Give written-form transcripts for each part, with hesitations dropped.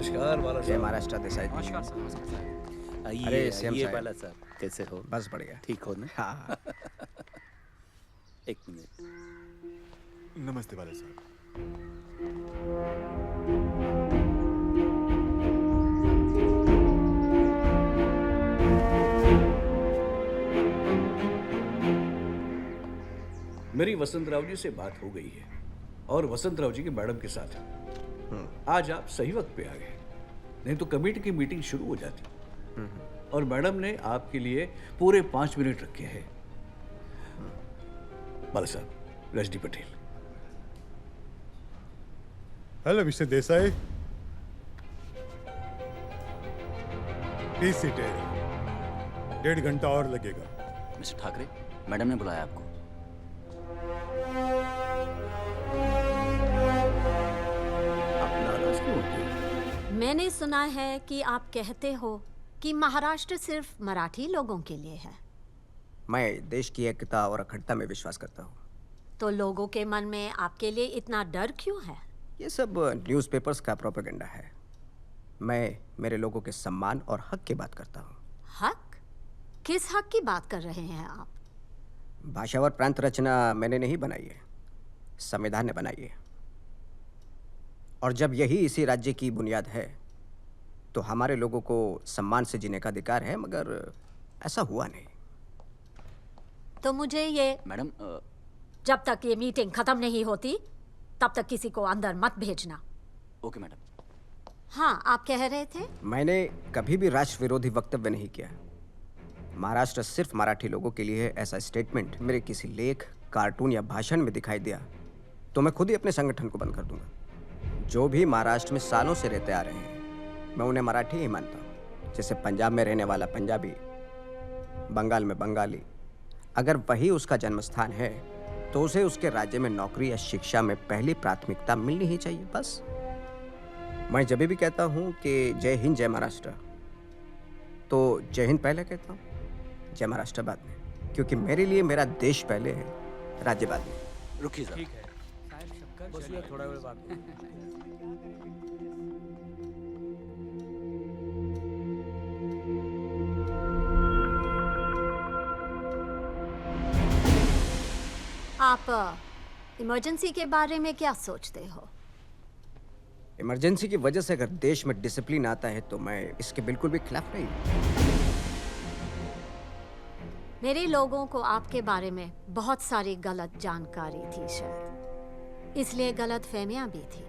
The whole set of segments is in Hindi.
नमस्कार बाला जय साहब। महाराष्ट्र देसाई जी। नमस्कार सर। नमस्कार सर। आइए अरे, सीएम आइए साहब। बाला साहब, कैसे हो? बस बढ़िया। ठीक हो ना? हाँ। एक मिनट। नमस्ते वाले साहब। मेरी वसंतराव जी से बात हो गई है और वसंतराव जी के मैडम के साथ। आज आप सही वक्त पे आ गए, नहीं तो कमेटी की मीटिंग शुरू हो जाती। और मैडम ने आपके लिए पूरे 5 मिनट रखे हैं। बाला साहब, Rajni Patel. Hello mister Desai. Please seat है। 1.5 घंटा और लगेगा। मिस्टर ठाकरे, मैडम ने बुलाया आपको। आप नाराज क्यों होते हैं? मैंने सुना है कि आप कहते हो कि महाराष्ट्र सिर्फ मराठी लोगों के लिए है। मैं देश की एकता और अखंडता में विश्वास करता हूँ। तो लोगों के मन में आपके लिए इतना डर क्यों है? ये सब न्यूज़पेपर्स का प्रोपेगेंडा है। मैं मेरे लोगों के सम्मान और हक की बात करता हूँ। हक? किस हक की बात कर रहे हैं आप? भाषा और प्रांत रचना मैंने नहीं बनाई है, संविधान ने बनाई है। और जब यही इसी राज्य की बुनियाद है तो हमारे लोगों को सम्मान से जीने का अधिकार है, मगर ऐसा हुआ नहीं। तो मुझे ये मैडम जब तक ये मीटिंग खत्म नहीं होती तब तक किसी को अंदर मत भेजना। Okay madam. हाँ, आप कह रहे थे? मैंने कभी भी राष्ट्र विरोधी वक्तव्य नहीं किया। महाराष्ट्र सिर्फ मराठी लोगों के लिए है, ऐसा स्टेटमेंट मेरे किसी लेख, कार्टून या भाषण में दिखाई दिया तो मैं खुद ही अपने संगठन को बंद कर दूंगा। जो भी महाराष्ट्र में सालों से रहते आ रहे हैं, मैं उन्हें मराठी ही मानता हूँ। जैसे पंजाब में रहने वाला पंजाबी, बंगाल में बंगाली, अगर वही उसका जन्म स्थान है तो उसे उसके राज्य में नौकरी या शिक्षा में पहली प्राथमिकता मिलनी ही चाहिए। बस मैं जब भी कहता हूँ कि जय हिंद जय महाराष्ट्र, तो जय हिंद पहले कहता हूँ, जय महाराष्ट्र बाद में, क्योंकि मेरे लिए मेरा देश पहले है, राज्य बाद में। रुकिए जरा। ठीक है। बसिए थोड़ा वेळ बात करू. आप इमरजेंसी के बारे में क्या सोचते हो? इमरजेंसी की वजह से अगर देश में डिसिप्लिन आता है तो मैं इसके बिल्कुल भी खिलाफ नहीं हूं। मेरे लोगों को आपके बारे में बहुत सारी गलत जानकारी थी शायद, इसलिए गलत फहमियां भी थी।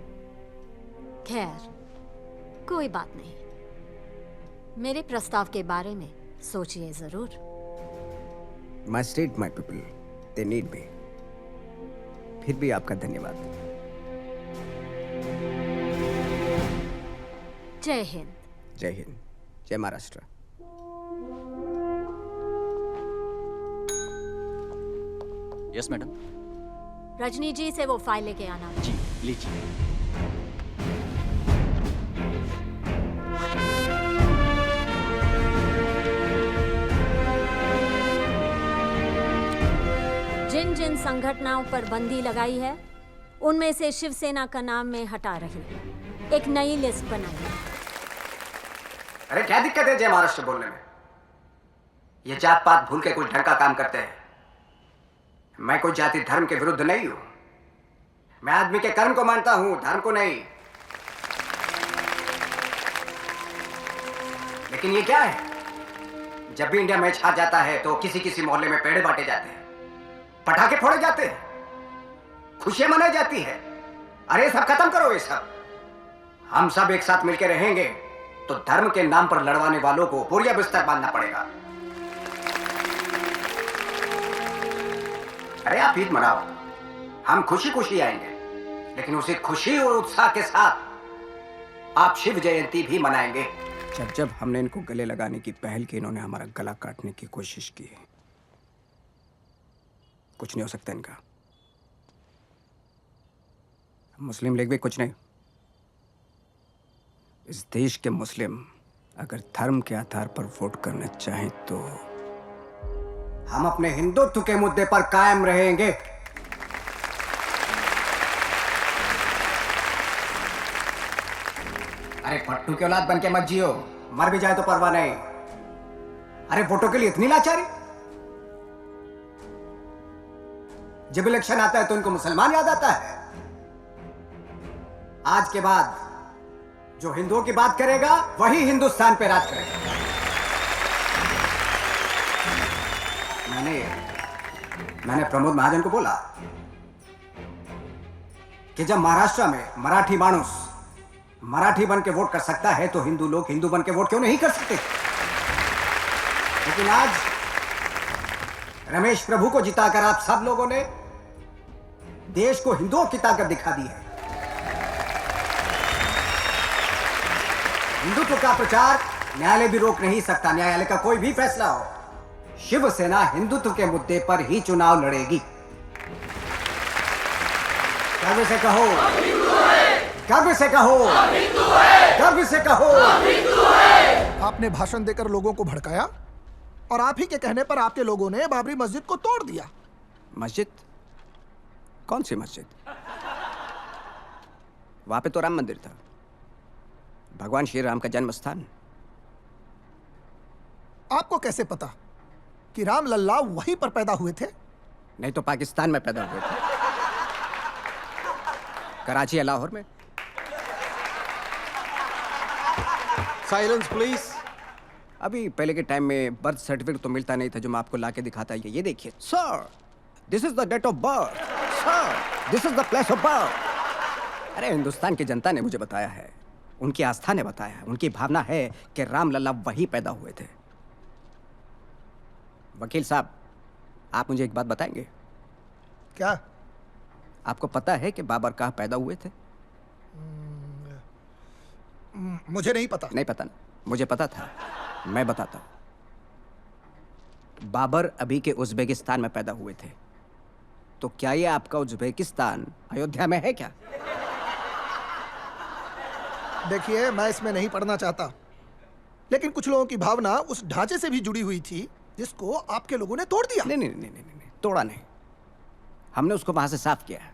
खैर, कोई बात नहीं। मेरे प्रस्ताव के बारे में सोचिए जरूर। My state my people, they need me. फिर भी आपका धन्यवाद। जय हिंद। जय हिंद, जय महाराष्ट्र। Yes madam. रजनी जी से वो फाइल लेके आना। जी लीजिए। जिन जिन संगठनों पर बंदी लगाई है उनमें से शिवसेना का नाम मैं हटा रही हूँ। एक नई लिस्ट बनाई। अरे क्या दिक्कत है जय महाराष्ट्र बोलने में? ये जात पात भूल के कोई ढंग का काम करते हैं। मैं कोई जाति धर्म के विरुद्ध नहीं हूं। मैं आदमी के कर्म को मानता हूं, धर्म को नहीं। लेकिन ये क्या है? जब भी इंडिया मैच हार जाता है तो किसी किसी मोहल्ले में पेड़े बांटे जाते हैं, पटाखे फोड़े जाते हैं, खुशियां मनाई जाती है। अरे सब खत्म करो ये सब। हम सब एक साथ मिलकर रहेंगे तो धर्म के नाम पर लड़वाने वालों को बोरिया बिस्तर बांधना पड़ेगा। अरे आप ईद मनाओ, हम खुशी खुशी आएंगे, लेकिन उसी खुशी और उत्साह के साथ आप शिव जयंती भी मनाएंगे। जब जब हमने इनको गले लगाने की पहल की, इन्होंने हमारा गला काटने की कोशिश की है। कुछ नहीं हो सकता इनका। मुस्लिम लीग भी कुछ नहीं। इस देश के मुस्लिम अगर धर्म के आधार पर वोट करना चाहें तो हम अपने हिंदुत्व के मुद्दे पर कायम रहेंगे। अरे पट्टू की औलाद बन के मत जियो, मर भी जाए तो परवाह नहीं। अरे वोटों के लिए इतनी लाचारी। जब इलेक्शन आता है तो उनको मुसलमान याद आता है। आज के बाद जो हिंदुओं की बात करेगा वही हिंदुस्तान पे राज करेगा। मैंने प्रमोद महाजन को बोला कि जब महाराष्ट्र में मराठी मानुस मराठी बन के वोट कर सकता है तो हिंदू लोग हिंदू बन के वोट क्यों नहीं कर सकते। लेकिन आज रमेश प्रभु को जिताकर आप सब लोगों ने देश को हिंदुओं की ताकत दिखा दी है। हिंदुत्व का प्रचार न्यायालय भी रोक नहीं सकता। न्यायालय का कोई भी फैसला हो, शिवसेना हिंदुत्व के मुद्दे पर ही चुनाव लड़ेगी। गर्व से कहो, गर्व से कहो, गर्व से कहो। आपने भाषण देकर लोगों को भड़काया और आप ही के कहने पर आपके लोगों ने बाबरी मस्जिद को तोड़ दिया। मस्जिद? कौन सी मस्जिद? वहां पे तो राम मंदिर था, भगवान श्री राम का जन्म स्थान। आपको कैसे पता कि राम लल्ला वहीं पर पैदा हुए थे? नहीं तो पाकिस्तान में पैदा हुए थे, कराची या लाहौर में। Silence please. अभी पहले के टाइम में बर्थ सर्टिफिकेट तो मिलता नहीं था जो मैं आपको लाके दिखाता। ये देखिए sir, this is the date of birth, sir this is the place of birth. अरे हिंदुस्तान की जनता ने मुझे बताया है, उनकी आस्था ने बताया है, उनकी भावना है कि राम लल्ला वहीं पैदा हुए थे। वकील साहब, आप मुझे एक बात बताएंगे? क्या? आपको पता है कि बाबर कहाँ पैदा हुए थे? मुझे नहीं पता। नहीं पता ना? मुझे पता था, मैं बताता हूं। बाबर अभी के उज्बेकिस्तान में पैदा हुए थे। तो क्या ये आपका उज्बेकिस्तान अयोध्या में है क्या? देखिए, मैं इसमें नहीं पढ़ना चाहता, लेकिन कुछ लोगों की भावना उस ढांचे से भी जुड़ी हुई थी जिसको आपके लोगों ने तोड़ दिया। नहीं, तोड़ा नहीं। हमने उसको वहां से साफ किया है।